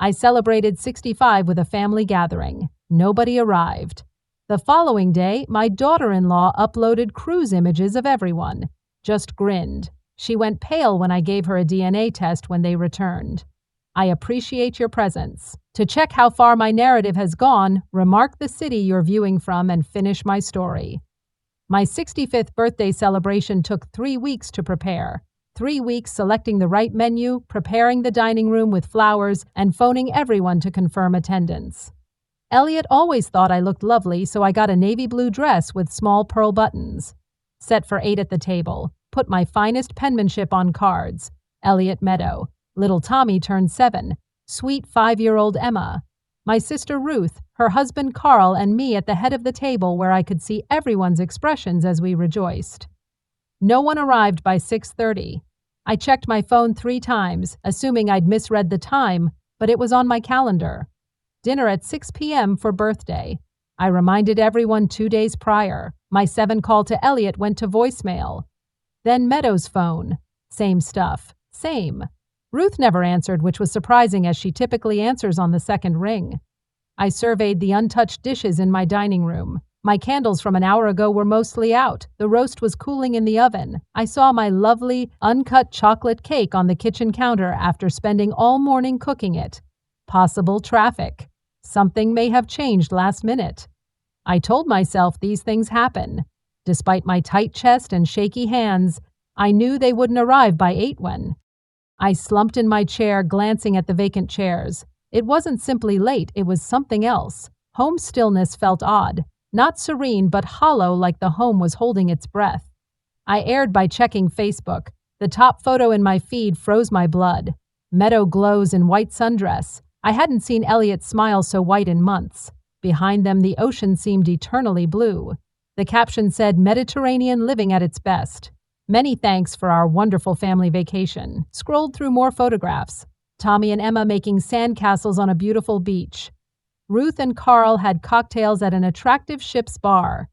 I celebrated 65 with a family gathering. Nobody arrived. The following day, my daughter-in-law uploaded cruise images of everyone. Just grinned. She went pale when I gave her a DNA test when they returned. I appreciate your presence. To check how far my narrative has gone, remark the city you're viewing from and finish my story. My 65th birthday celebration took 3 weeks to prepare. 3 weeks selecting the right menu, preparing the dining room with flowers, and phoning everyone to confirm attendance. Elliot always thought I looked lovely, so I got a navy blue dress with small pearl buttons. Set for 8 at the table. Put my finest penmanship on cards. Elliot Meadow. Little Tommy turned 7. Sweet 5-year-old Emma. My sister Ruth, her husband Carl, and me at the head of the table where I could see everyone's expressions as we rejoiced. No one arrived by 6:30. I checked my phone 3 times, assuming I'd misread the time, but it was on my calendar. Dinner at 6 p.m. for birthday. I reminded everyone 2 days prior. My 7 call to Elliot went to voicemail. Then Meadow's phone. Same stuff. Same. Ruth never answered, which was surprising as she typically answers on the second ring. I surveyed the untouched dishes in my dining room. My candles from an hour ago were mostly out. The roast was cooling in the oven. I saw my lovely, uncut chocolate cake on the kitchen counter after spending all morning cooking it. Possible traffic. Something may have changed last minute. I told myself these things happen. Despite my tight chest and shaky hands, I knew they wouldn't arrive by 8 when. I slumped in my chair, glancing at the vacant chairs. It wasn't simply late, it was something else. Home stillness felt odd. Not serene, but hollow, like the home was holding its breath. I erred by checking Facebook. The top photo in my feed froze my blood. Meadow glows in white sundress. I hadn't seen Elliot smile so white in months. Behind them, the ocean seemed eternally blue. The caption said, "Mediterranean living at its best. Many thanks for our wonderful family vacation." Scrolled through more photographs. Tommy and Emma making sandcastles on a beautiful beach. Ruth and Carl had cocktails at an attractive ship's bar.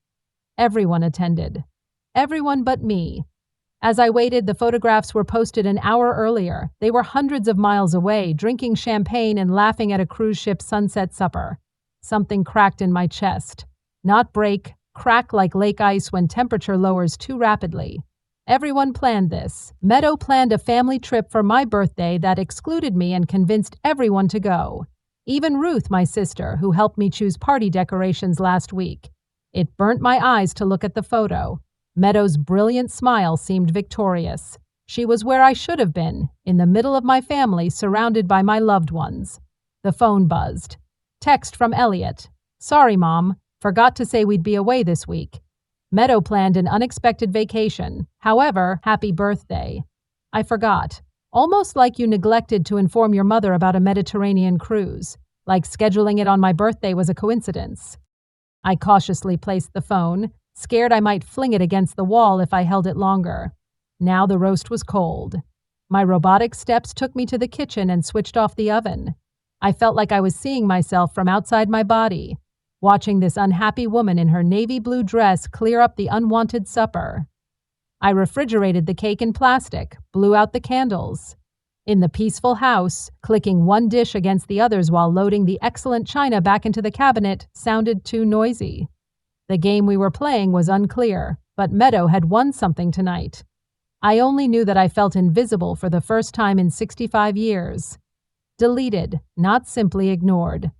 Everyone attended. Everyone but me. As I waited, the photographs were posted an hour earlier. They were hundreds of miles away, drinking champagne and laughing at a cruise ship sunset supper. Something cracked in my chest. Not break, crack like lake ice when temperature lowers too rapidly. Everyone planned this. Meadow planned a family trip for my birthday that excluded me and convinced everyone to go. Even Ruth, my sister, who helped me choose party decorations last week. It burnt my eyes to look at the photo. Meadow's brilliant smile seemed victorious. She was where I should have been, in the middle of my family, surrounded by my loved ones. The phone buzzed. Text from Elliot. "Sorry, Mom. Forgot to say we'd be away this week. Meadow planned an unexpected vacation. However, happy birthday." I forgot. Almost like you neglected to inform your mother about a Mediterranean cruise. Like scheduling it on my birthday was a coincidence. I cautiously placed the phone, scared I might fling it against the wall if I held it longer. Now the roast was cold. My robotic steps took me to the kitchen and switched off the oven. I felt like I was seeing myself from outside my body, watching this unhappy woman in her navy blue dress clear up the unwanted supper. I refrigerated the cake in plastic, blew out the candles. In the peaceful house, clicking one dish against the others while loading the excellent china back into the cabinet sounded too noisy. The game we were playing was unclear, but Meadow had won something tonight. I only knew that I felt invisible for the first time in 65 years. Deleted, not simply ignored.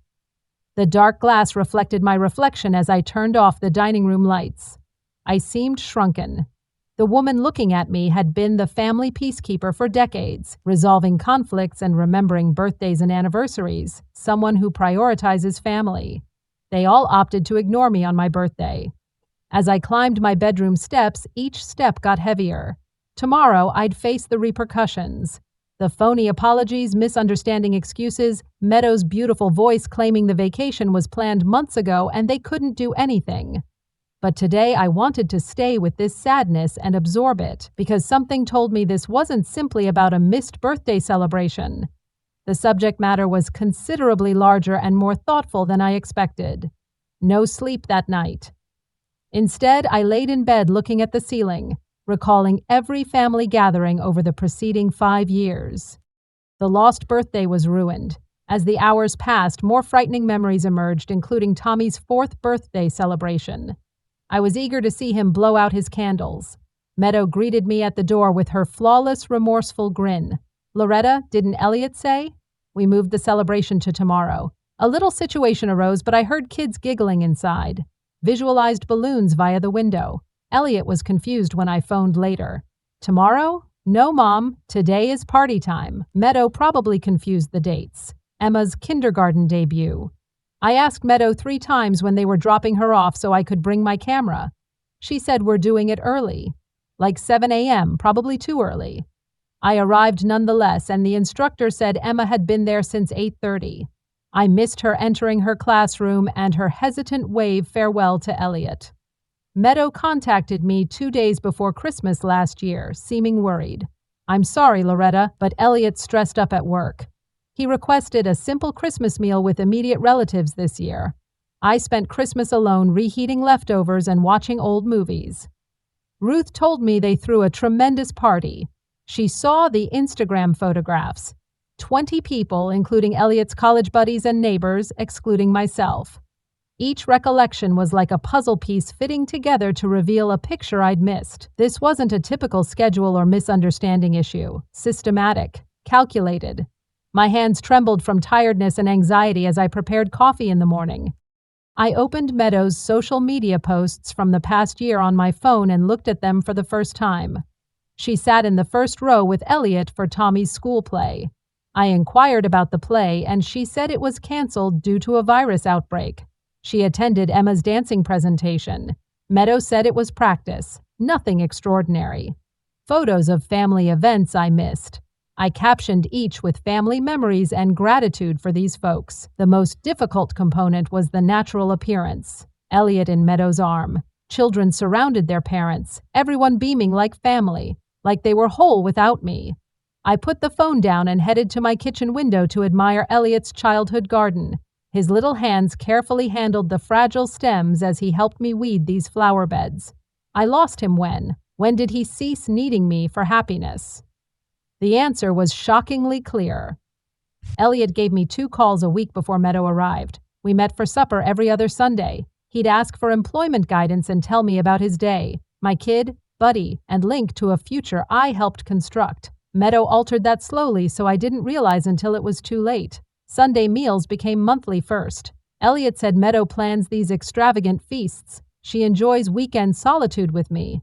The dark glass reflected my reflection as I turned off the dining room lights. I seemed shrunken. The woman looking at me had been the family peacekeeper for decades, resolving conflicts and remembering birthdays and anniversaries, someone who prioritizes family. They all opted to ignore me on my birthday. As I climbed my bedroom steps, each step got heavier. Tomorrow, I'd face the repercussions. The phony apologies, misunderstanding excuses, Meadow's beautiful voice claiming the vacation was planned months ago and they couldn't do anything. But today I wanted to stay with this sadness and absorb it, because something told me this wasn't simply about a missed birthday celebration. The subject matter was considerably larger and more thoughtful than I expected. No sleep that night. Instead, I laid in bed looking at the ceiling, recalling every family gathering over the preceding 5 years. The lost birthday was ruined. As the hours passed, more frightening memories emerged, including Tommy's 4th birthday celebration. I was eager to see him blow out his candles. Meadow greeted me at the door with her flawless, remorseful grin. "Loretta, didn't Elliot say?" We moved the celebration to tomorrow. A little situation arose, but I heard kids giggling inside. Visualized balloons via the window. Elliot was confused when I phoned later. "Tomorrow? No, Mom. Today is party time." Meadow probably confused the dates. Emma's kindergarten debut. I asked Meadow 3 times when they were dropping her off so I could bring my camera. She said we're doing it early. Like 7 a.m., probably too early. I arrived nonetheless, and the instructor said Emma had been there since 8:30. I missed her entering her classroom and her hesitant wave farewell to Elliot. Meadow contacted me 2 days before Christmas last year, seeming worried. "I'm sorry, Loretta, but Elliot's stressed up at work. He requested a simple Christmas meal with immediate relatives this year. I spent Christmas alone reheating leftovers and watching old movies." Ruth told me they threw a tremendous party. She saw the Instagram photographs. 20 people, including Elliot's college buddies and neighbors, excluding myself. Each recollection was like a puzzle piece fitting together to reveal a picture I'd missed. This wasn't a typical schedule or misunderstanding issue. Systematic. Calculated. My hands trembled from tiredness and anxiety as I prepared coffee in the morning. I opened Meadow's social media posts from the past year on my phone and looked at them for the first time. She sat in the first row with Elliot for Tommy's school play. I inquired about the play, and she said it was canceled due to a virus outbreak. She attended Emma's dancing presentation. Meadow said it was practice, nothing extraordinary. Photos of family events I missed. I captioned each with family memories and gratitude for these folks. The most difficult component was the natural appearance. Elliot in Meadow's arm. Children surrounded their parents, everyone beaming like family, like they were whole without me. I put the phone down and headed to my kitchen window to admire Elliot's childhood garden. His little hands carefully handled the fragile stems as he helped me weed these flower beds. I lost him when? When did he cease needing me for happiness? The answer was shockingly clear. Elliot gave me 2 calls a week before Meadow arrived. We met for supper every other Sunday. He'd ask for employment guidance and tell me about his day, my kid, buddy, and link to a future I helped construct. Meadow altered that slowly, so I didn't realize until it was too late. Sunday meals became monthly first. Elliot said Meadow plans these extravagant feasts. She enjoys weekend solitude with me.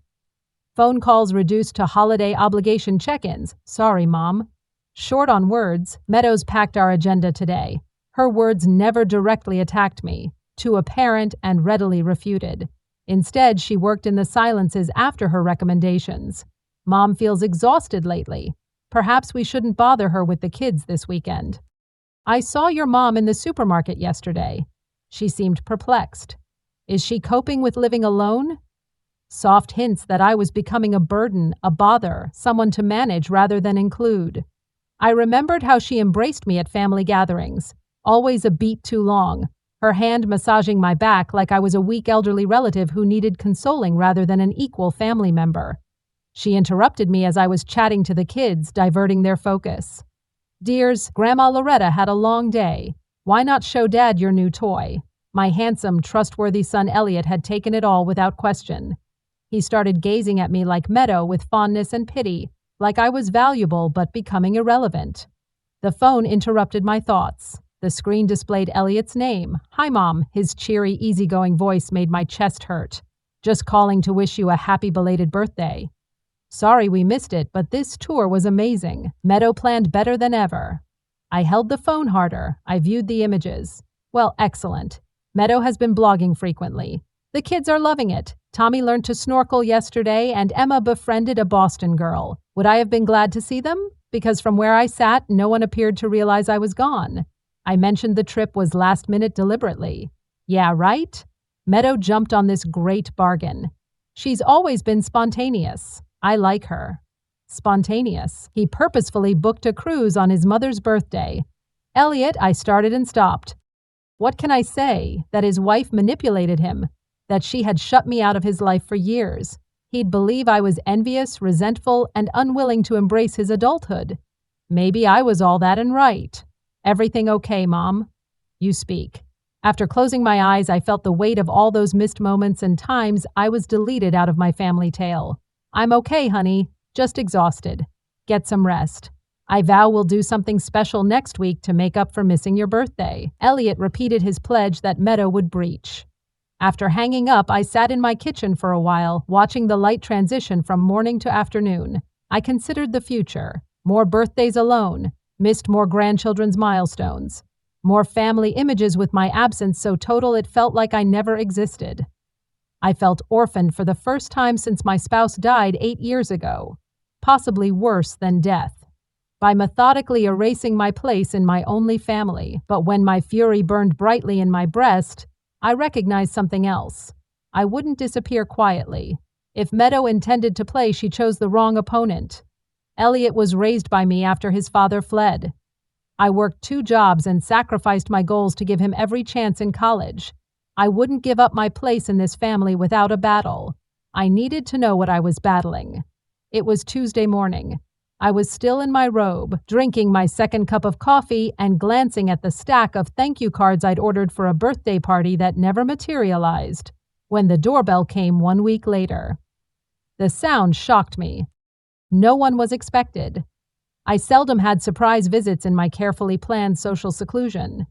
Phone calls reduced to holiday obligation check-ins. Sorry, Mom. Short on words, Meadows packed our agenda today. Her words never directly attacked me, too apparent and readily refuted. Instead, she worked in the silences after her recommendations. Mom feels exhausted lately. Perhaps we shouldn't bother her with the kids this weekend. I saw your mom in the supermarket yesterday. She seemed perplexed. Is she coping with living alone? Soft hints that I was becoming a burden, a bother, someone to manage rather than include. I remembered how she embraced me at family gatherings, always a beat too long, her hand massaging my back like I was a weak elderly relative who needed consoling rather than an equal family member. She interrupted me as I was chatting to the kids, diverting their focus. "Dears, Grandma Loretta had a long day. Why not show Dad your new toy?" My handsome, trustworthy son Elliot had taken it all without question. He started gazing at me like Meadow with fondness and pity, like I was valuable but becoming irrelevant. The phone interrupted my thoughts. The screen displayed Elliot's name. "Hi, Mom." His cheery, easygoing voice made my chest hurt. "Just calling to wish you a happy belated birthday." "Sorry we missed it, but this tour was amazing. Meadow planned better than ever." I held the phone harder. I viewed the images. Well, excellent. Meadow has been blogging frequently. The kids are loving it. Tommy learned to snorkel yesterday, and Emma befriended a Boston girl. Would I have been glad to see them? Because from where I sat, no one appeared to realize I was gone. I mentioned the trip was last minute deliberately. Yeah, right? Meadow jumped on this great bargain. She's always been spontaneous. I like her. Spontaneous. He purposefully booked a cruise on his mother's birthday. Elliot, I started and stopped. What can I say? That his wife manipulated him. That she had shut me out of his life for years. He'd believe I was envious, resentful, and unwilling to embrace his adulthood. Maybe I was all that and right. Everything okay, Mom? You speak. After closing my eyes, I felt the weight of all those missed moments and times I was deleted out of my family tale. I'm okay, honey, just exhausted. Get some rest. I vow we'll do something special next week to make up for missing your birthday. Elliot repeated his pledge that Meadow would breach. After hanging up, I sat in my kitchen for a while, watching the light transition from morning to afternoon. I considered the future. More birthdays alone. Missed more grandchildren's milestones. More family images with my absence so total it felt like I never existed. I felt orphaned for the first time since my spouse died 8 years ago. Possibly worse than death. By methodically erasing my place in my only family. But when my fury burned brightly in my breast, I recognized something else. I wouldn't disappear quietly. If Meadow intended to play, she chose the wrong opponent. Elliot was raised by me after his father fled. I worked 2 jobs and sacrificed my goals to give him every chance in college. I wouldn't give up my place in this family without a battle. I needed to know what I was battling. It was Tuesday morning. I was still in my robe, drinking my second cup of coffee and glancing at the stack of thank you cards I'd ordered for a birthday party that never materialized, when the doorbell came 1 week later. The sound shocked me. No one was expected. I seldom had surprise visits in my carefully planned social seclusion.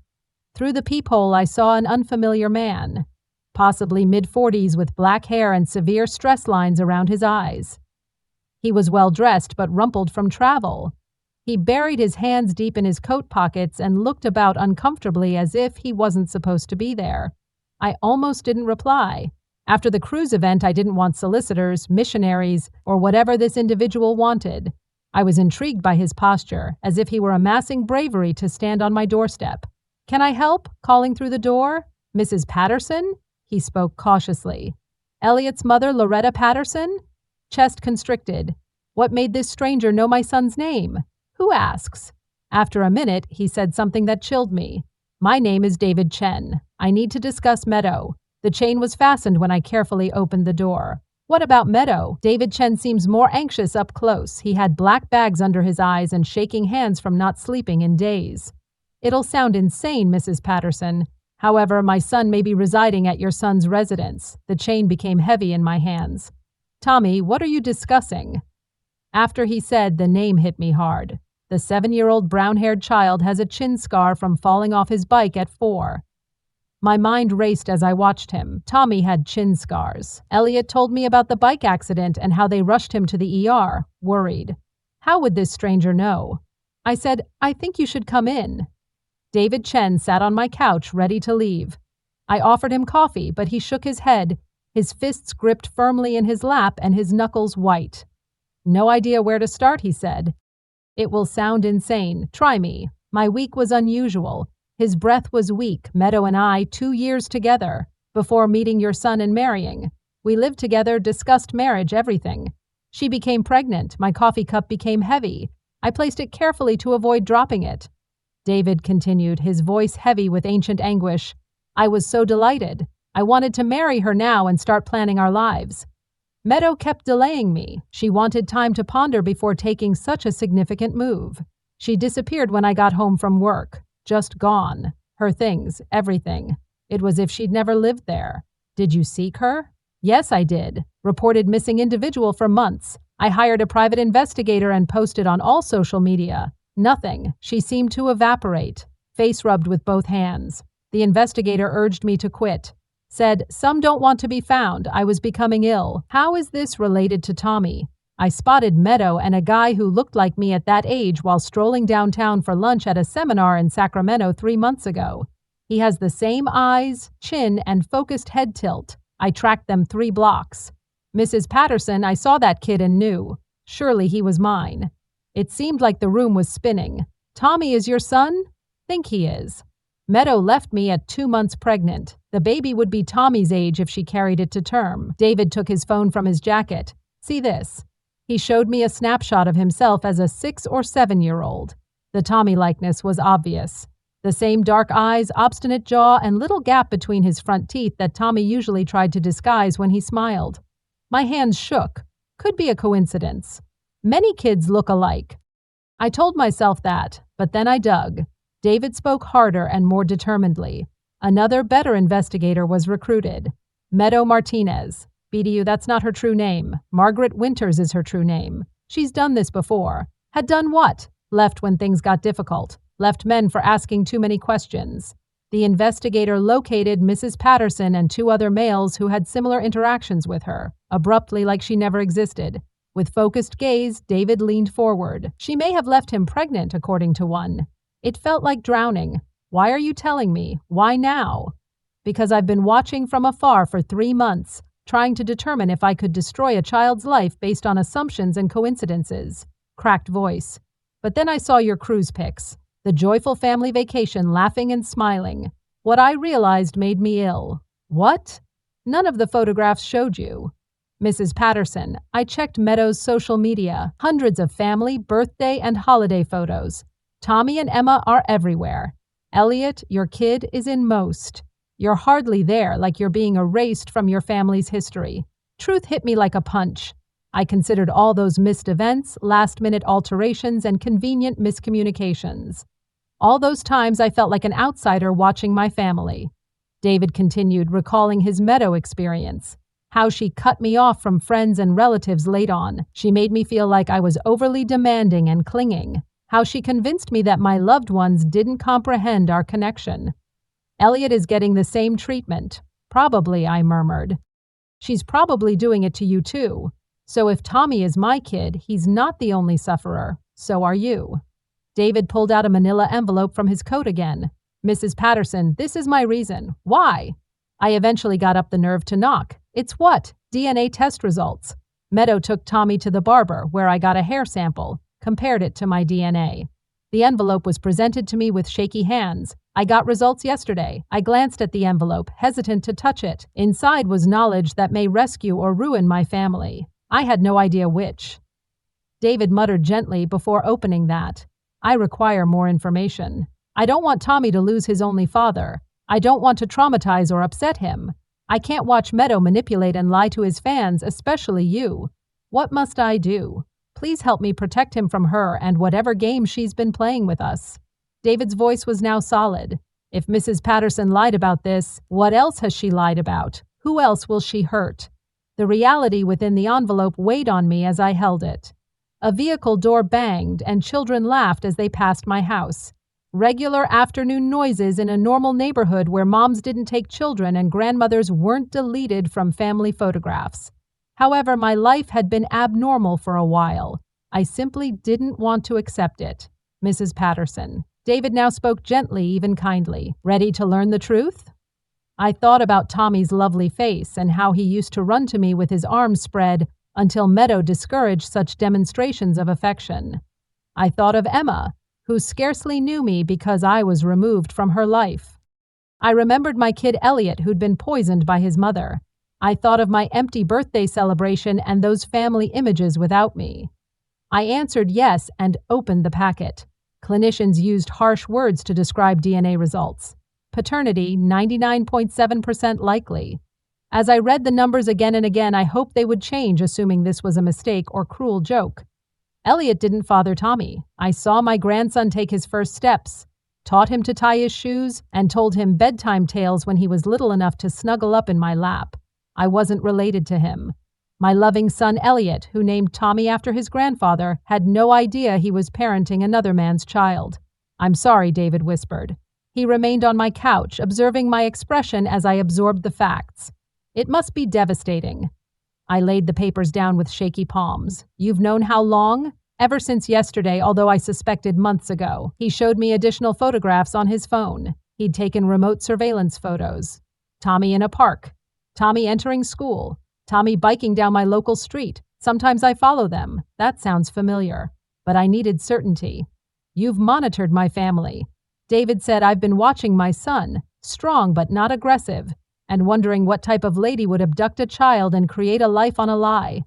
Through the peephole, I saw an unfamiliar man, possibly mid-40s with black hair and severe stress lines around his eyes. He was well-dressed but rumpled from travel. He buried his hands deep in his coat pockets and looked about uncomfortably as if he wasn't supposed to be there. I almost didn't reply. After the cruise event, I didn't want solicitors, missionaries, or whatever this individual wanted. I was intrigued by his posture, as if he were amassing bravery to stand on my doorstep. "Can I help?" calling through the door. "Mrs. Patterson?" He spoke cautiously. "Elliot's mother, Loretta Patterson?" Chest constricted. What made this stranger know my son's name? Who asks? After a minute, he said something that chilled me. "My name is David Chen. I need to discuss Meadow." The chain was fastened when I carefully opened the door. "What about Meadow?" David Chen seems more anxious up close. He had black bags under his eyes and shaking hands from not sleeping in days. "It'll sound insane, Mrs. Patterson. However, my son may be residing at your son's residence." The chain became heavy in my hands. "Tommy, what are you discussing?" After he said, the name hit me hard. The 7-year-old brown-haired child has a chin scar from falling off his bike at 4. My mind raced as I watched him. Tommy had chin scars. Elliot told me about the bike accident and how they rushed him to the ER, worried. How would this stranger know? I said, "I think you should come in." David Chen sat on my couch, ready to leave. I offered him coffee, but he shook his head, his fists gripped firmly in his lap and his knuckles white. "No idea where to start," he said. "It will sound insane. Try me." My week was unusual. His breath was weak. Meadow and I, 2 years together, before meeting your son and marrying. We lived together, discussed marriage, everything. She became pregnant. My coffee cup became heavy. I placed it carefully to avoid dropping it. David continued, his voice heavy with ancient anguish. "I was so delighted. I wanted to marry her now and start planning our lives. Meadow kept delaying me. She wanted time to ponder before taking such a significant move. She disappeared when I got home from work. Just gone. Her things, everything. It was as if she'd never lived there. Did you seek her?" "Yes, I did. Reported missing individual for months. I hired a private investigator and posted on all social media. Nothing. She seemed to evaporate. Face rubbed with both hands. The investigator urged me to quit. Said, some don't want to be found. I was becoming ill. How is this related to Tommy? I spotted Meadow and a guy who looked like me at that age while strolling downtown for lunch at a seminar in Sacramento 3 months ago. He has the same eyes, chin, and focused head tilt. I tracked them 3 blocks. Mrs. Patterson, I saw that kid and knew. Surely he was mine. It seemed like the room was spinning. Tommy is your son? Think he is. Meadow left me at 2 months pregnant. The baby would be Tommy's age if she carried it to term. David took his phone from his jacket. See this. He showed me a snapshot of himself as a 6 or 7-year-old. The Tommy likeness was obvious. The same dark eyes, obstinate jaw, and little gap between his front teeth that Tommy usually tried to disguise when he smiled. My hands shook. Could be a coincidence. Many kids look alike. I told myself that, but then I dug. David spoke harder and more determinedly. Another, better investigator was recruited. Meadow Martinez. BDU, that's not her true name. Margaret Winters is her true name. She's done this before. Had done what? Left when things got difficult. Left men for asking too many questions. The investigator located Mrs. Patterson and 2 other males who had similar interactions with her, abruptly like she never existed. With focused gaze, David leaned forward. She may have left him pregnant, according to one. It felt like drowning. Why are you telling me? Why now? Because I've been watching from afar for 3 months, trying to determine if I could destroy a child's life based on assumptions and coincidences. Cracked voice. But then I saw your cruise pics. The joyful family vacation, laughing and smiling. What I realized made me ill. What? None of the photographs showed you. Mrs. Patterson, I checked Meadows' social media. Hundreds of family, birthday, and holiday photos. Tommy and Emma are everywhere. Elliot, your kid, is in most. You're hardly there, like you're being erased from your family's history. Truth hit me like a punch. I considered all those missed events, last-minute alterations, and convenient miscommunications. All those times I felt like an outsider watching my family. David continued, recalling his Meadow experience. How she cut me off from friends and relatives late on. She made me feel like I was overly demanding and clinging. How she convinced me that my loved ones didn't comprehend our connection. Elliot is getting the same treatment. Probably, I murmured. She's probably doing it to you too. So if Tommy is my kid, he's not the only sufferer. So are you. David pulled out a manila envelope from his coat again. Mrs. Patterson, this is my reason. Why? I eventually got up the nerve to knock. It's what? DNA test results. Meadow took Tommy to the barber, where I got a hair sample, compared it to my DNA. The envelope was presented to me with shaky hands. I got results yesterday. I glanced at the envelope, hesitant to touch it. Inside was knowledge that may rescue or ruin my family. I had no idea which. David muttered gently before opening that. I require more information. I don't want Tommy to lose his only father. I don't want to traumatize or upset him. I can't watch Meadow manipulate and lie to his fans, especially you. What must I do? Please help me protect him from her and whatever game she's been playing with us. David's voice was now solid. If Mrs. Patterson lied about this, what else has she lied about? Who else will she hurt? The reality within the envelope weighed on me as I held it. A vehicle door banged and children laughed as they passed my house. Regular afternoon noises in a normal neighborhood where moms didn't take children and grandmothers weren't deleted from family photographs. However, my life had been abnormal for a while. I simply didn't want to accept it. Mrs. Patterson. David now spoke gently, even kindly. Ready to learn the truth? I thought about Tommy's lovely face and how he used to run to me with his arms spread until Meadow discouraged such demonstrations of affection. I thought of Emma, who scarcely knew me because I was removed from her life. I remembered my kid Elliot, who'd been poisoned by his mother. I thought of my empty birthday celebration and those family images without me. I answered yes and opened the packet. Clinicians used harsh words to describe DNA results. Paternity, 99.7% likely. As I read the numbers again and again, I hoped they would change, assuming this was a mistake or cruel joke. Elliot didn't father Tommy. I saw my grandson take his first steps, taught him to tie his shoes, and told him bedtime tales when he was little enough to snuggle up in my lap. I wasn't related to him. My loving son Elliot, who named Tommy after his grandfather, had no idea he was parenting another man's child. I'm sorry, David whispered. He remained on my couch, observing my expression as I absorbed the facts. It must be devastating. I laid the papers down with shaky palms. You've known how long? Ever since yesterday, although I suspected months ago. He showed me additional photographs on his phone. He'd taken remote surveillance photos. Tommy in a park. Tommy entering school. Tommy biking down my local street. Sometimes I follow them. That sounds familiar. But I needed certainty. You've monitored my family. David said I've been watching my son, strong but not aggressive, and wondering what type of lady would abduct a child and create a life on a lie.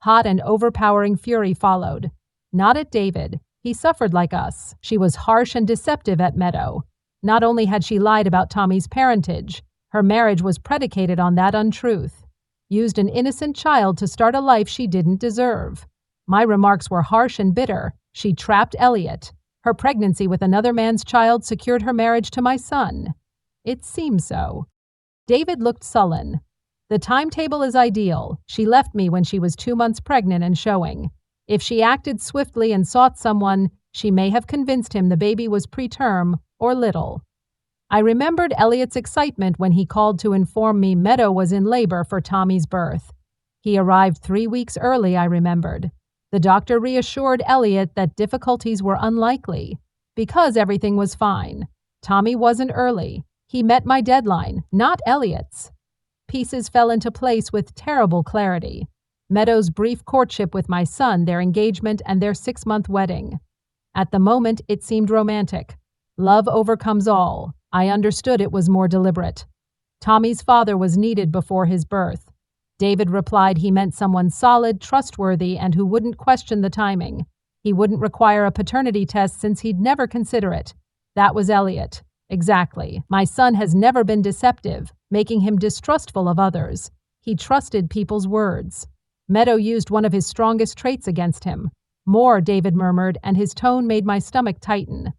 Hot and overpowering fury followed. Not at David. He suffered like us. She was harsh and deceptive at Meadow. Not only had she lied about Tommy's parentage, her marriage was predicated on that untruth. Used an innocent child to start a life she didn't deserve. My remarks were harsh and bitter. She trapped Elliot. Her pregnancy with another man's child secured her marriage to my son. It seems so. David looked sullen. The timetable is ideal. She left me when she was 2 months pregnant and showing. If she acted swiftly and sought someone, she may have convinced him the baby was preterm or little. I remembered Elliot's excitement when he called to inform me Meadow was in labor for Tommy's birth. He arrived 3 weeks early, I remembered. The doctor reassured Elliot that difficulties were unlikely, because everything was fine. Tommy wasn't early. He met my deadline, not Elliot's. Pieces fell into place with terrible clarity. Meadow's brief courtship with my son, their engagement, and their 6-month wedding. At the moment, it seemed romantic. Love overcomes all. I understood it was more deliberate. Tommy's father was needed before his birth. David replied he meant someone solid, trustworthy, and who wouldn't question the timing. He wouldn't require a paternity test since he'd never consider it. That was Elliot. Exactly. My son has never been deceptive, making him distrustful of others. He trusted people's words. Meadow used one of his strongest traits against him. More, David murmured, and his tone made my stomach tighten.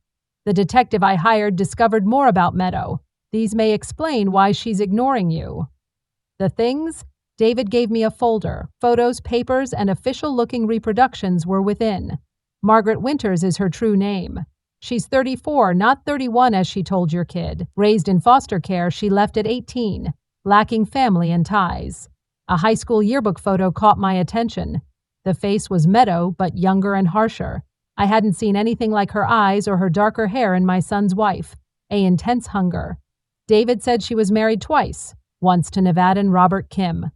The detective I hired discovered more about Meadow. These may explain why she's ignoring you. The things? David gave me a folder. Photos, papers, and official-looking reproductions were within. Margaret Winters is her true name. She's 34, not 31 as she told your kid. Raised in foster care, she left at 18, lacking family and ties. A high school yearbook photo caught my attention. The face was Meadow, but younger and harsher. I hadn't seen anything like her eyes or her darker hair in my son's wife. An intense hunger. David said she was married twice, once to Nevadan Robert Kim,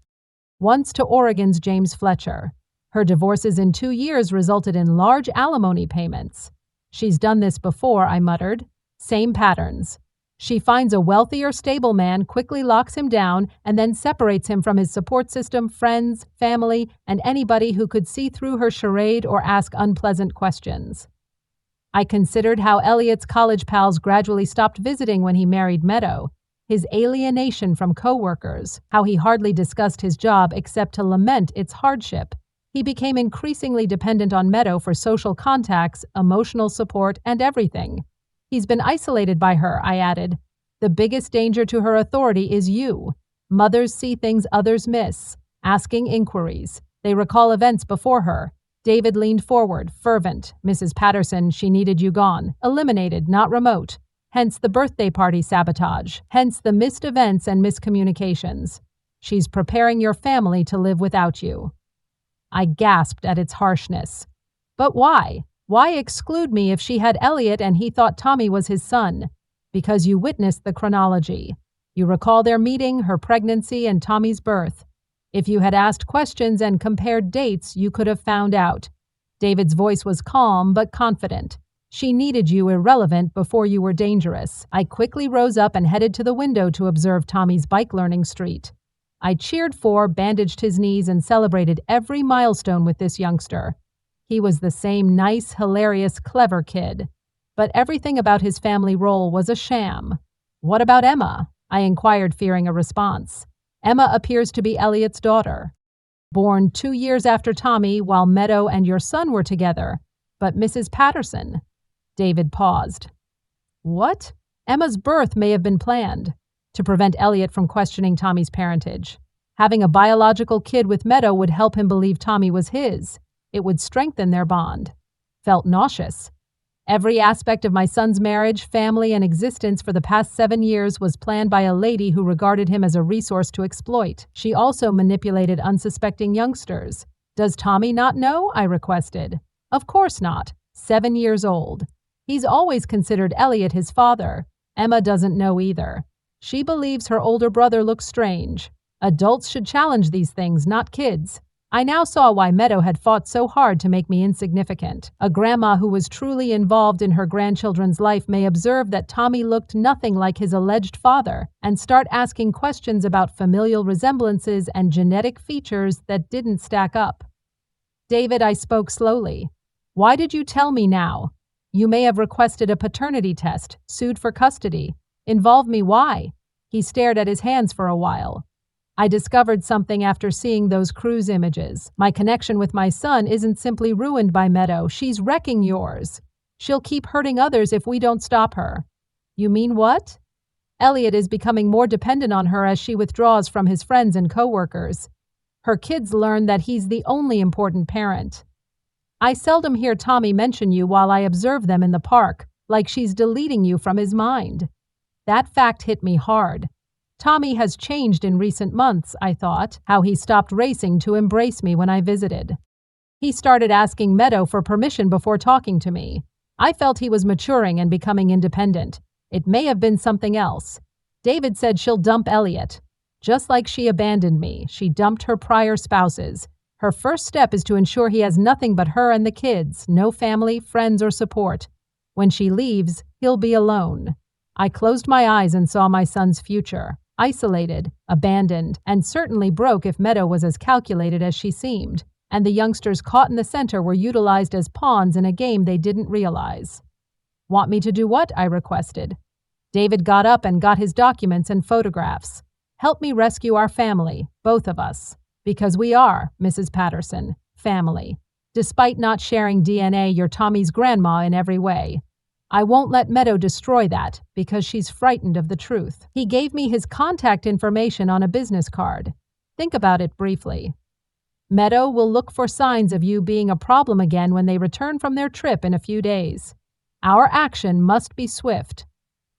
once to Oregon's James Fletcher. Her divorces in 2 years resulted in large alimony payments. She's done this before, I muttered. Same patterns. She finds a wealthy or stable man, quickly locks him down, and then separates him from his support system, friends, family, and anybody who could see through her charade or ask unpleasant questions. I considered how Elliot's college pals gradually stopped visiting when he married Meadow, his alienation from coworkers, how he hardly discussed his job except to lament its hardship. He became increasingly dependent on Meadow for social contacts, emotional support, and everything. He's been isolated by her, I added. The biggest danger to her authority is you. Mothers see things others miss, asking inquiries. They recall events before her. David leaned forward, fervent. Mrs. Patterson, she needed you gone. Eliminated, not remote. Hence the birthday party sabotage. Hence the missed events and miscommunications. She's preparing your family to live without you. I gasped at its harshness. But why? Why exclude me if she had Elliot and he thought Tommy was his son? Because you witnessed the chronology. You recall their meeting, her pregnancy, and Tommy's birth. If you had asked questions and compared dates, you could have found out. David's voice was calm but confident. She needed you irrelevant before you were dangerous. I quickly rose up and headed to the window to observe Tommy's bike learning street. I cheered for, bandaged his knees, and celebrated every milestone with this youngster. He was the same nice, hilarious, clever kid. But everything about his family role was a sham. What about Emma? I inquired, fearing a response. Emma appears to be Elliot's daughter. Born 2 years after Tommy while Meadow and your son were together. But Mrs. Patterson. David paused. What? Emma's birth may have been planned to prevent Elliot from questioning Tommy's parentage. Having a biological kid with Meadow would help him believe Tommy was his. It would strengthen their bond. Felt nauseous. Every aspect of my son's marriage, family, and existence for the past 7 years was planned by a lady who regarded him as a resource to exploit. She also manipulated unsuspecting youngsters. Does Tommy not know? I requested. Of course not. 7 years old. He's always considered Elliot his father. Emma doesn't know either. She believes her older brother looks strange. Adults should challenge these things, not kids. I now saw why Meadow had fought so hard to make me insignificant. A grandma who was truly involved in her grandchildren's life may observe that Tommy looked nothing like his alleged father and start asking questions about familial resemblances and genetic features that didn't stack up. David, I spoke slowly. Why did you tell me now? You may have requested a paternity test, sued for custody. Involve me, why? He stared at his hands for a while. I discovered something after seeing those cruise images. My connection with my son isn't simply ruined by Meadow. She's wrecking yours. She'll keep hurting others if we don't stop her." "You mean what?" "Elliot is becoming more dependent on her as she withdraws from his friends and coworkers. Her kids learn that he's the only important parent. I seldom hear Tommy mention you while I observe them in the park, like she's deleting you from his mind." That fact hit me hard. Tommy has changed in recent months, I thought, how he stopped racing to embrace me when I visited. He started asking Meadow for permission before talking to me. I felt he was maturing and becoming independent. It may have been something else. David said she'll dump Elliot. Just like she abandoned me, she dumped her prior spouses. Her first step is to ensure he has nothing but her and the kids, no family, friends, or support. When she leaves, he'll be alone. I closed my eyes and saw my son's future. Isolated, abandoned, and certainly broke if Meadow was as calculated as she seemed, and the youngsters caught in the center were utilized as pawns in a game they didn't realize. "Want me to do what?" I requested. David got up and got his documents and photographs. "Help me rescue our family, both of us. Because we are, Mrs. Patterson, family. Despite not sharing DNA, you're Tommy's grandma in every way. I won't let Meadow destroy that, because she's frightened of the truth." He gave me his contact information on a business card. Think about it briefly. "Meadow will look for signs of you being a problem again when they return from their trip in a few days. Our action must be swift."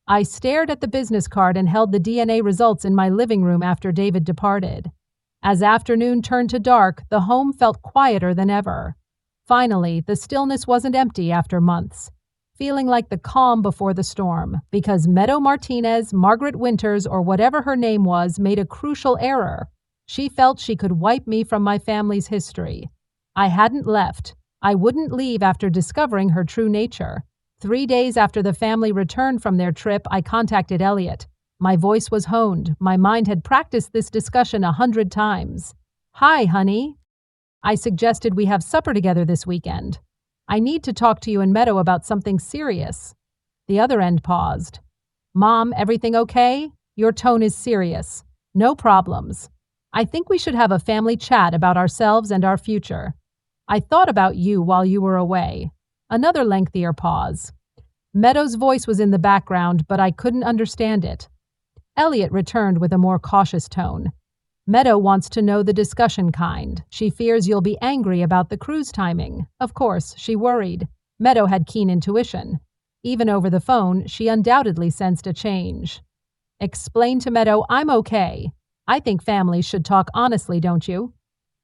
I stared at the business card and held the DNA results in my living room after David departed. As afternoon turned to dark, the home felt quieter than ever. Finally, the stillness wasn't empty after months, feeling like the calm before the storm, because Meadow Martinez, Margaret Winters, or whatever her name was, made a crucial error. She felt she could wipe me from my family's history. I hadn't left. I wouldn't leave after discovering her true nature. 3 days after the family returned from their trip, I contacted Elliot. My voice was honed. My mind had practiced this discussion 100 times. "Hi, honey. I suggested we have supper together this weekend. I need to talk to you and Meadow about something serious." The other end paused. "Mom, everything okay? Your tone is serious. No problems. I think we should have a family chat about ourselves and our future. I thought about you while you were away." Another lengthier pause. Meadow's voice was in the background, but I couldn't understand it. Elliot returned with a more cautious tone. "Meadow wants to know the discussion kind. She fears you'll be angry about the cruise timing." Of course, she worried. Meadow had keen intuition. Even over the phone, she undoubtedly sensed a change. "Explain to Meadow I'm okay. I think families should talk honestly, don't you?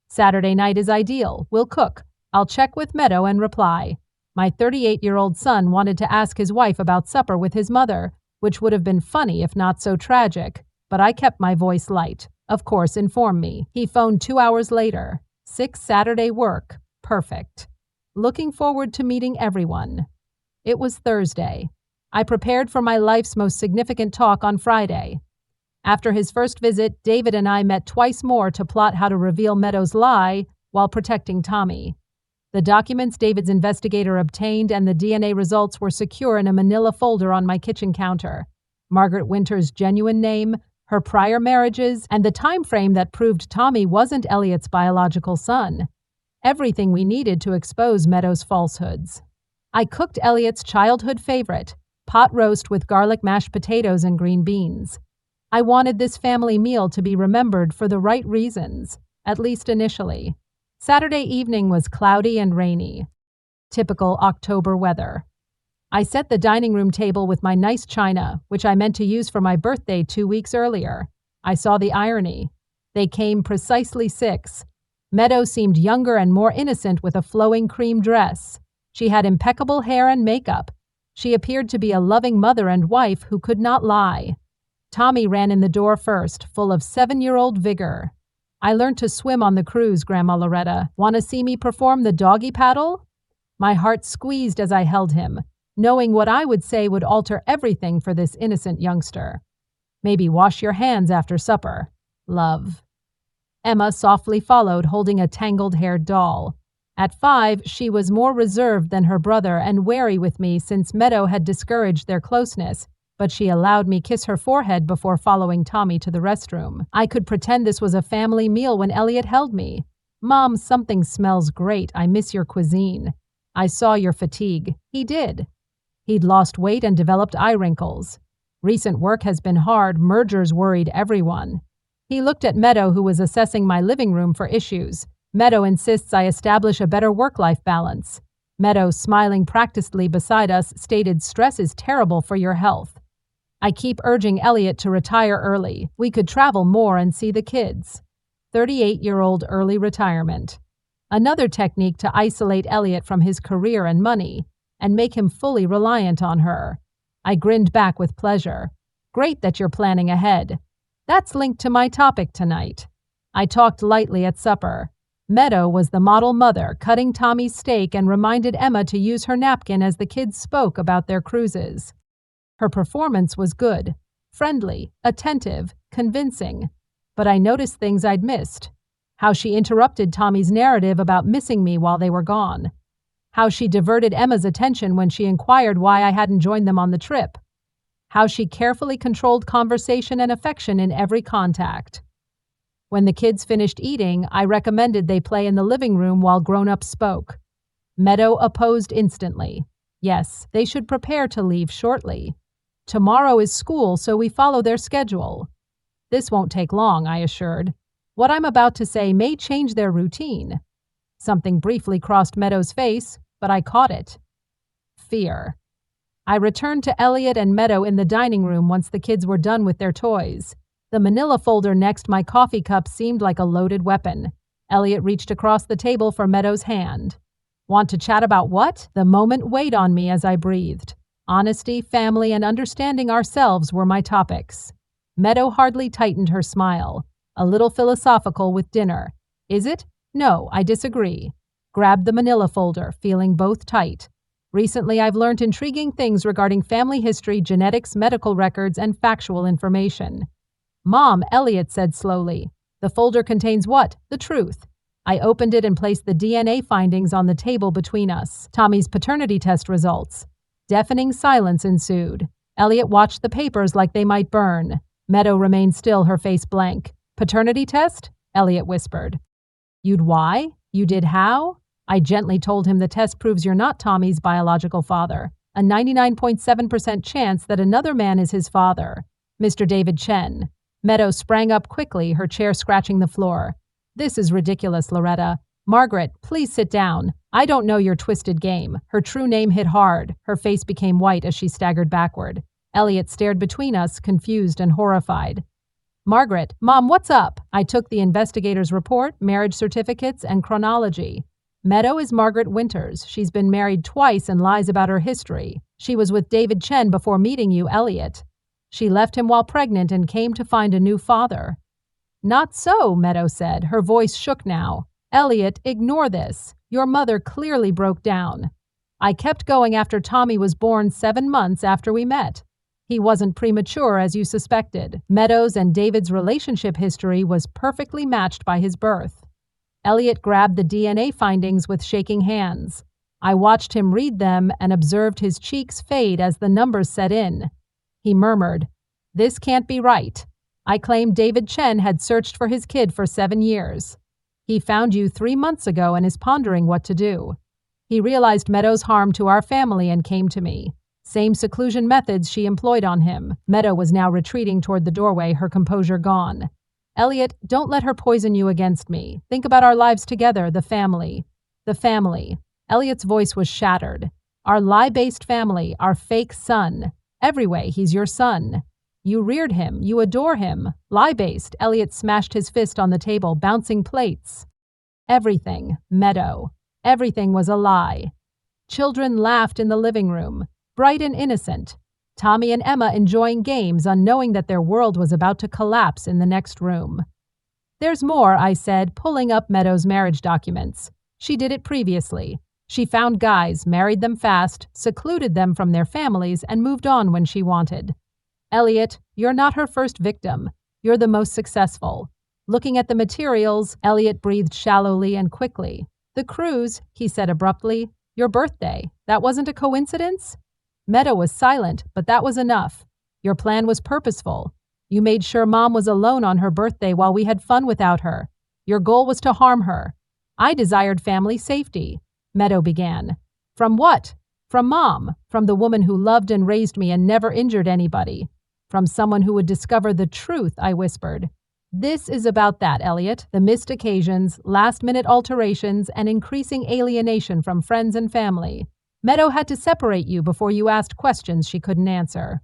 Saturday night is ideal. We'll cook. I'll check with Meadow and reply. My 38-year-old son wanted to ask his wife about supper with his mother, which would have been funny if not so tragic, but I kept my voice light. Of course, inform me." He phoned 2 hours later. 6 Saturday work. Perfect. Looking forward to meeting everyone. It was Thursday. I prepared for my life's most significant talk on Friday. After his first visit, David and I met twice more to plot how to reveal Meadow's lie while protecting Tommy. The documents David's investigator obtained and the DNA results were secure in a manila folder on my kitchen counter. Margaret Winters' genuine name, her prior marriages, and the time frame that proved Tommy wasn't Elliot's biological son. Everything we needed to expose Meadow's falsehoods. I cooked Elliot's childhood favorite, pot roast with garlic mashed potatoes and green beans. I wanted this family meal to be remembered for the right reasons, at least initially. Saturday evening was cloudy and rainy. Typical October weather. I set the dining room table with my nice china, which I meant to use for my birthday 2 weeks earlier. I saw the irony. They came precisely 6. Meadow seemed younger and more innocent with a flowing cream dress. She had impeccable hair and makeup. She appeared to be a loving mother and wife who could not lie. Tommy ran in the door first, full of 7-year-old vigor. "I learned to swim on the cruise, Grandma Loretta. Want to see me perform the doggy paddle?" My heart squeezed as I held him, knowing what I would say would alter everything for this innocent youngster. "Maybe wash your hands after supper. Love." Emma softly followed, holding a tangled-haired doll. At 5, she was more reserved than her brother and wary with me since Meadow had discouraged their closeness, but she allowed me kiss her forehead before following Tommy to the restroom. I could pretend this was a family meal when Elliot held me. "Mom, something smells great. I miss your cuisine." I saw your fatigue. He did. He'd lost weight and developed eye wrinkles. Recent work has been hard. Mergers worried everyone. He looked at Meadow, who was assessing my living room for issues. Meadow insists I establish a better work-life balance. Meadow, smiling practically beside us, stated stress is terrible for your health. I keep urging Elliot to retire early. We could travel more and see the kids. 38-year-old early retirement. Another technique to isolate Elliot from his career and money and make him fully reliant on her. I grinned back with pleasure. Great that you're planning ahead. That's linked to my topic tonight. I talked lightly at supper. Meadow was the model mother, cutting Tommy's steak, and reminded Emma to use her napkin as the kids spoke about their cruises. Her performance was good, friendly, attentive, convincing. But I noticed things I'd missed. How she interrupted Tommy's narrative about missing me while they were gone. How she diverted Emma's attention when she inquired why I hadn't joined them on the trip. How she carefully controlled conversation and affection in every contact. When the kids finished eating, I recommended they play in the living room while grown-ups spoke. Meadow opposed instantly. Yes, they should prepare to leave shortly. Tomorrow is school, so we follow their schedule. This won't take long, I assured. What I'm about to say may change their routine. Something briefly crossed Meadow's face, but I caught it. Fear. I returned to Elliot and Meadow in the dining room once the kids were done with their toys. The manila folder next my coffee cup seemed like a loaded weapon. Elliot reached across the table for Meadow's hand. Want to chat about what? The moment weighed on me as I breathed. Honesty, family, and understanding ourselves were my topics. Meadow hardly tightened her smile. A little philosophical with dinner. Is it? No, I disagree. Grabbed the manila folder, feeling both tight. Recently, I've learned intriguing things regarding family history, genetics, medical records, and factual information. Mom, Elliot said slowly. The folder contains what? The truth. I opened it and placed the DNA findings on the table between us. Tommy's paternity test results. Deafening silence ensued. Elliot watched the papers like they might burn. Meadow remained still, her face blank. Paternity test? Elliot whispered. You'd why? You did how? I gently told him the test proves you're not Tommy's biological father. A 99.7% chance that another man is his father. Mr. David Chen. Meadow sprang up quickly, her chair scratching the floor. This is ridiculous, Loretta. Margaret, please sit down. I don't know your twisted game. Her true name hit hard. Her face became white as she staggered backward. Elliot stared between us, confused and horrified. Margaret, Mom, what's up? I took the investigator's report, marriage certificates, and chronology. Meadow is Margaret Winters. She's been married twice and lies about her history. She was with David Chen before meeting you, Elliot. She left him while pregnant and came to find a new father. Not so, Meadow said. Her voice shook now. Elliot, ignore this. Your mother clearly broke down. I kept going after Tommy was born 7 months after we met. He wasn't premature as you suspected. Meadows and David's relationship history was perfectly matched by his birth. Elliot grabbed the DNA findings with shaking hands. I watched him read them and observed his cheeks fade as the numbers set in. He murmured, "This can't be right. I claimed David Chen had searched for his kid for 7 years. He found you 3 months ago and is pondering what to do. He realized Meadow's harm to our family and came to me. Same seclusion methods she employed on him." Meadow was now retreating toward the doorway, her composure gone. "Elliot, don't let her poison you against me. Think about our lives together, the family." The family. Elliot's voice was shattered. Our lie-based family, our fake son. Every way, he's your son. You reared him, you adore him. Lie-based. Elliot smashed his fist on the table, bouncing plates. Everything, Meadow. Everything was a lie. Children laughed in the living room, bright and innocent. Tommy and Emma enjoying games, unknowing that their world was about to collapse in the next room. "There's more," I said, pulling up Meadow's marriage documents. She did it previously. She found guys, married them fast, secluded them from their families, and moved on when she wanted. "Elliot, you're not her first victim. You're the most successful." Looking at the materials, Elliot breathed shallowly and quickly. "The cruise," he said abruptly. "Your birthday. That wasn't a coincidence?" Meadow was silent, but that was enough. "Your plan was purposeful. You made sure Mom was alone on her birthday while we had fun without her. Your goal was to harm her. I desired family safety," Meadow began. From what? From Mom, from the woman who loved and raised me and never injured anybody. From someone who would discover the truth, I whispered. This is about that, Elliot. The missed occasions, last-minute alterations, and increasing alienation from friends and family. Meadow had to separate you before you asked questions she couldn't answer.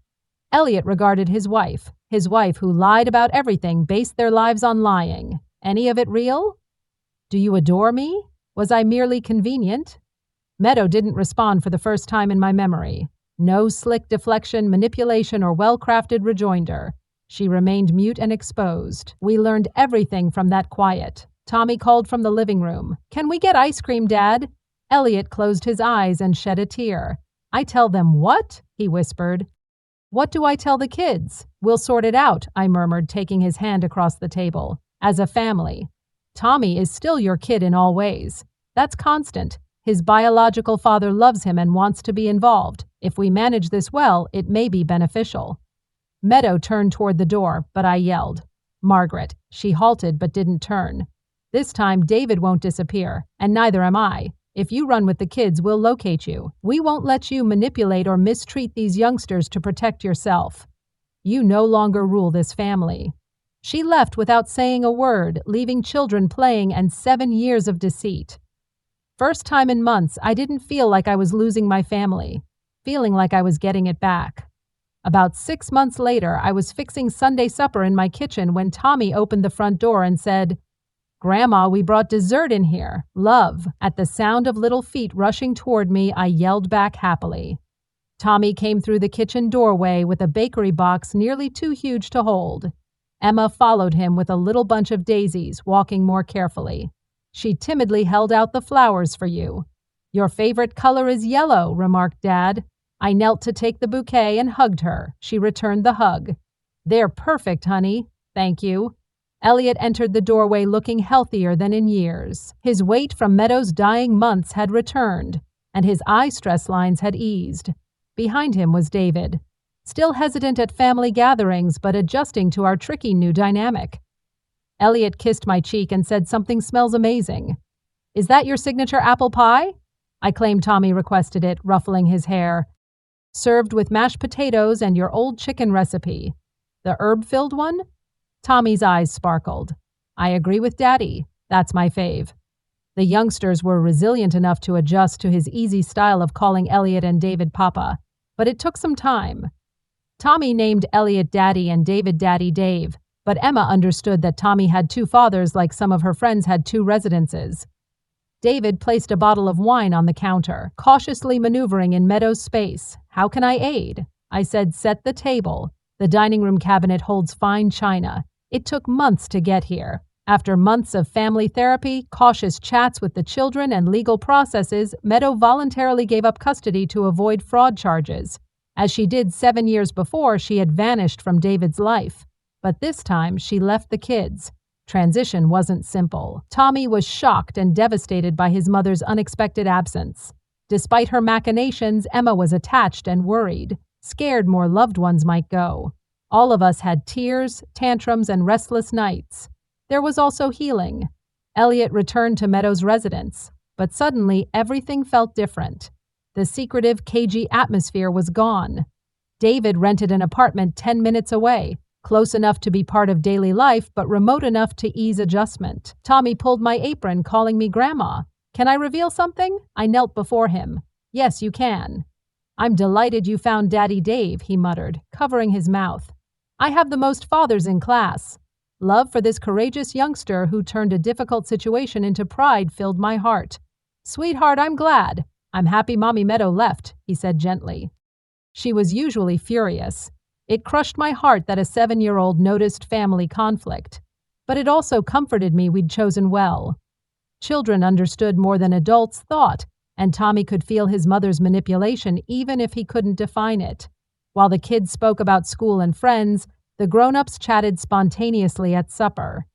Elliot regarded his wife who lied about everything, based their lives on lying. Any of it real? Do you adore me? Was I merely convenient? Meadow didn't respond for the first time in my memory. No slick deflection, manipulation, or well-crafted rejoinder. She remained mute and exposed. We learned everything from that quiet. Tommy called from the living room. Can we get ice cream, Dad? Elliot closed his eyes and shed a tear. I tell them what? He whispered. What do I tell the kids? We'll sort it out, I murmured, taking his hand across the table. As a family. Tommy is still your kid in all ways. That's constant. His biological father loves him and wants to be involved. If we manage this well, it may be beneficial. Meadow turned toward the door, but I yelled. Margaret. She halted but didn't turn. This time David won't disappear, and neither am I. If you run with the kids, we'll locate you. We won't let you manipulate or mistreat these youngsters to protect yourself. You no longer rule this family. She left without saying a word, leaving children playing and 7 years of deceit. First time in months, I didn't feel like I was losing my family, feeling like I was getting it back. About 6 months later, I was fixing Sunday supper in my kitchen when Tommy opened the front door and said, Grandma, we brought dessert in here. Love. At the sound of little feet rushing toward me, I yelled back happily. Tommy came through the kitchen doorway with a bakery box nearly too huge to hold. Emma followed him with a little bunch of daisies, walking more carefully. She timidly held out the flowers for you. Your favorite color is yellow, remarked Dad. I knelt to take the bouquet and hugged her. She returned the hug. They're perfect, honey. Thank you. Elliot entered the doorway looking healthier than in years. His weight from Meadow's dying months had returned, and his eye stress lines had eased. Behind him was David, still hesitant at family gatherings but adjusting to our tricky new dynamic. Elliot kissed my cheek and said something smells amazing. Is that your signature apple pie? I claimed Tommy requested it, ruffling his hair. Served with mashed potatoes and your old chicken recipe. The herb-filled one? Tommy's eyes sparkled. I agree with Daddy. That's my fave. The youngsters were resilient enough to adjust to his easy style of calling Elliot and David Papa, but it took some time. Tommy named Elliot Daddy and David Daddy Dave, but Emma understood that Tommy had 2 fathers like some of her friends had 2 residences. David placed a bottle of wine on the counter, cautiously maneuvering in Meadow's space. How can I aid? I said, set the table. The dining room cabinet holds fine china. It took months to get here. After months of family therapy, cautious chats with the children, and legal processes, Meadow voluntarily gave up custody to avoid fraud charges. As she did 7 years before, she had vanished from David's life. But this time, she left the kids. Transition wasn't simple. Tommy was shocked and devastated by his mother's unexpected absence. Despite her machinations, Emma was attached and worried, scared more loved ones might go. All of us had tears, tantrums, and restless nights. There was also healing. Elliot returned to Meadow's residence, but suddenly everything felt different. The secretive, cagey atmosphere was gone. David rented an apartment 10 minutes away, close enough to be part of daily life, but remote enough to ease adjustment. Tommy pulled my apron, calling me Grandma. Can I reveal something? I knelt before him. Yes, you can. I'm delighted you found Daddy Dave, he muttered, covering his mouth. I have the most fathers in class. Love for this courageous youngster who turned a difficult situation into pride filled my heart. Sweetheart, I'm glad. I'm happy Mommy Meadow left, he said gently. She was usually furious. It crushed my heart that a 7-year-old noticed family conflict. But it also comforted me we'd chosen well. Children understood more than adults thought, and Tommy could feel his mother's manipulation even if he couldn't define it. While the kids spoke about school and friends, the grown-ups chatted spontaneously at supper.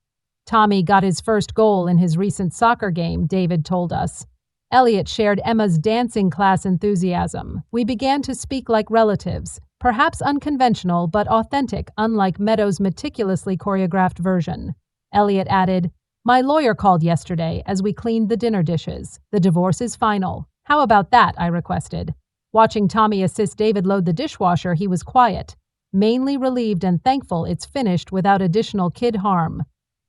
Tommy got his first goal in his recent soccer game, David told us. Elliot shared Emma's dancing class enthusiasm. We began to speak like relatives, perhaps unconventional but authentic, unlike Meadow's meticulously choreographed version. Elliot added, My lawyer called yesterday as we cleaned the dinner dishes. The divorce is final. How about that? I requested. Watching Tommy assist David load the dishwasher, he was quiet, mainly relieved and thankful it's finished without additional kid harm.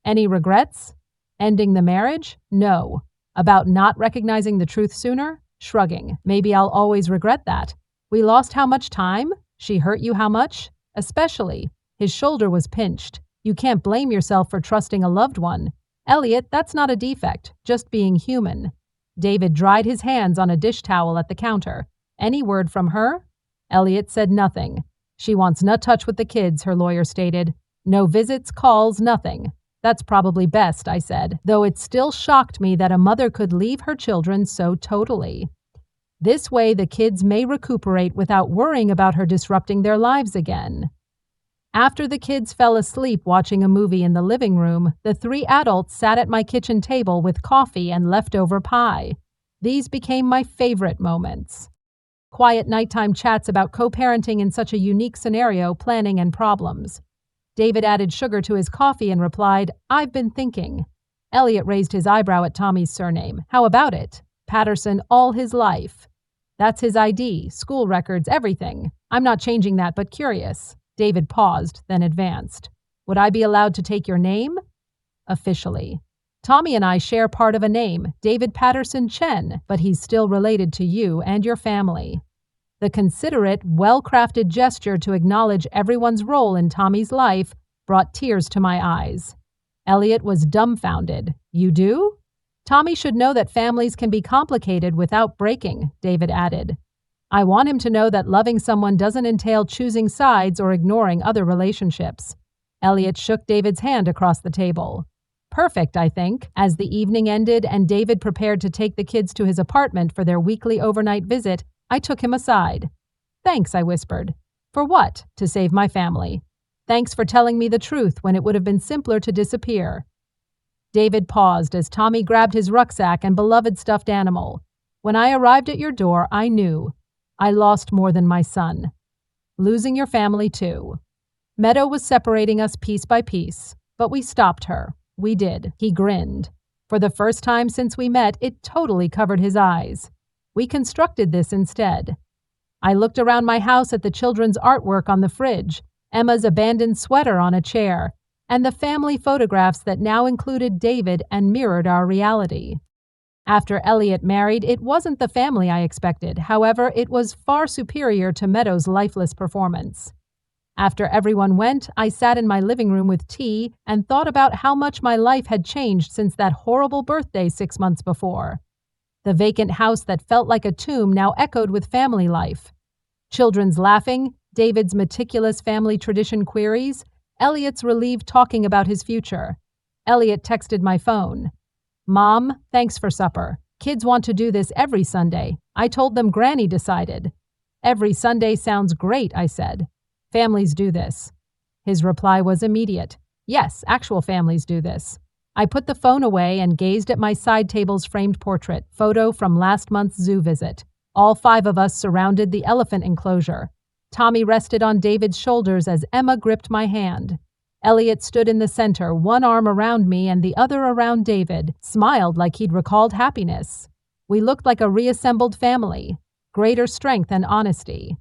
Any regrets? Ending the marriage? No. About not recognizing the truth sooner? Shrugging. Maybe I'll always regret that. We lost how much time? She hurt you how much? Especially. His shoulder was pinched. You can't blame yourself for trusting a loved one. Elliot, that's not a defect, just being human. David dried his hands on a dish towel at the counter. Any word from her? Elliot said nothing. She wants no touch with the kids, her lawyer stated. No visits, calls, nothing. That's probably best, I said, though it still shocked me that a mother could leave her children so totally. This way the kids may recuperate without worrying about her disrupting their lives again. After the kids fell asleep watching a movie in the living room, the 3 adults sat at my kitchen table with coffee and leftover pie. These became my favorite moments. Quiet nighttime chats about co-parenting in such a unique scenario, planning and problems. David added sugar to his coffee and replied, I've been thinking. Elliot raised his eyebrow at Tommy's surname. How about it? Patterson all his life. That's his ID, school records, everything. I'm not changing that, but curious. David paused, then advanced. Would I be allowed to take your name? Officially. Tommy and I share part of a name, David Patterson Chen, but he's still related to you and your family. The considerate, well-crafted gesture to acknowledge everyone's role in Tommy's life brought tears to my eyes. Elliot was dumbfounded. You do? Tommy should know that families can be complicated without breaking, David added. I want him to know that loving someone doesn't entail choosing sides or ignoring other relationships. Elliot shook David's hand across the table. Perfect, I think. As the evening ended and David prepared to take the kids to his apartment for their weekly overnight visit, I took him aside. Thanks, I whispered. For what? To save my family. Thanks for telling me the truth when it would have been simpler to disappear. David paused as Tommy grabbed his rucksack and beloved stuffed animal. When I arrived at your door, I knew. I lost more than my son. Losing your family, too. Meadow was separating us piece by piece, but we stopped her. We did. He grinned. For the first time since we met, it totally covered his eyes. We constructed this instead. I looked around my house at the children's artwork on the fridge, Emma's abandoned sweater on a chair, and the family photographs that now included David and mirrored our reality. After Elliot married, it wasn't the family I expected. However, it was far superior to Meadow's lifeless performance. After everyone went, I sat in my living room with tea and thought about how much my life had changed since that horrible birthday 6 months before. The vacant house that felt like a tomb now echoed with family life. Children's laughing, David's meticulous family tradition queries, Elliot's relieved talking about his future. Elliot texted my phone. Mom, thanks for supper. Kids want to do this every Sunday. I told them Granny decided. Every Sunday sounds great, I said. Families do this. His reply was immediate. Yes, actual families do this. I put the phone away and gazed at my side table's framed portrait, photo from last month's zoo visit. All 5 of us surrounded the elephant enclosure. Tommy rested on David's shoulders as Emma gripped my hand. Elliot stood in the center, one arm around me and the other around David, smiled like he'd recalled happiness. We looked like a reassembled family. Greater strength and honesty.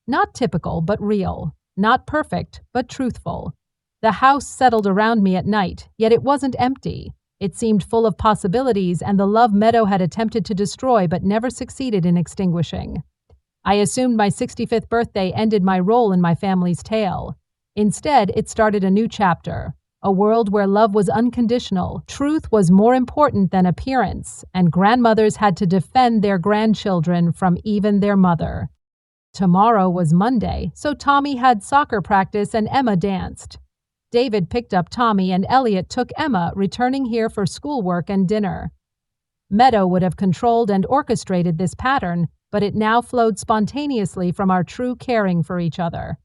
Not typical, but real. Not perfect, but truthful. The house settled around me at night, yet it wasn't empty. It seemed full of possibilities and the love Meadow had attempted to destroy but never succeeded in extinguishing. I assumed my 65th birthday ended my role in my family's tale. Instead, it started a new chapter, a world where love was unconditional, truth was more important than appearance, and grandmothers had to defend their grandchildren from even their mother. Tomorrow was Monday, so Tommy had soccer practice and Emma danced. David picked up Tommy and Elliot took Emma, returning here for schoolwork and dinner. Meadow would have controlled and orchestrated this pattern, but it now flowed spontaneously from our true caring for each other.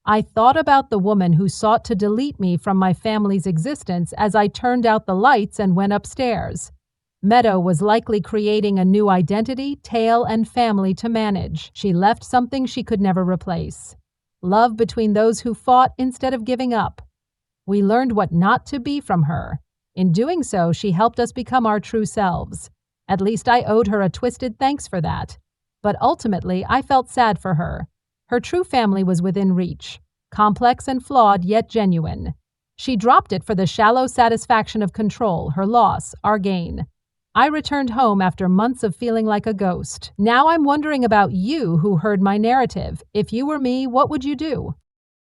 I thought about the woman who sought to delete me from my family's existence as I turned out the lights and went upstairs. Meadow was likely creating a new identity, tale, and family to manage. She left something she could never replace. Love between those who fought instead of giving up. We learned what not to be from her. In doing so, she helped us become our true selves. At least I owed her a twisted thanks for that. But ultimately, I felt sad for her. Her true family was within reach. Complex and flawed, yet genuine. She dropped it for the shallow satisfaction of control, her loss, our gain. I returned home after months of feeling like a ghost. Now I'm wondering about you who heard my narrative. If you were me, what would you do?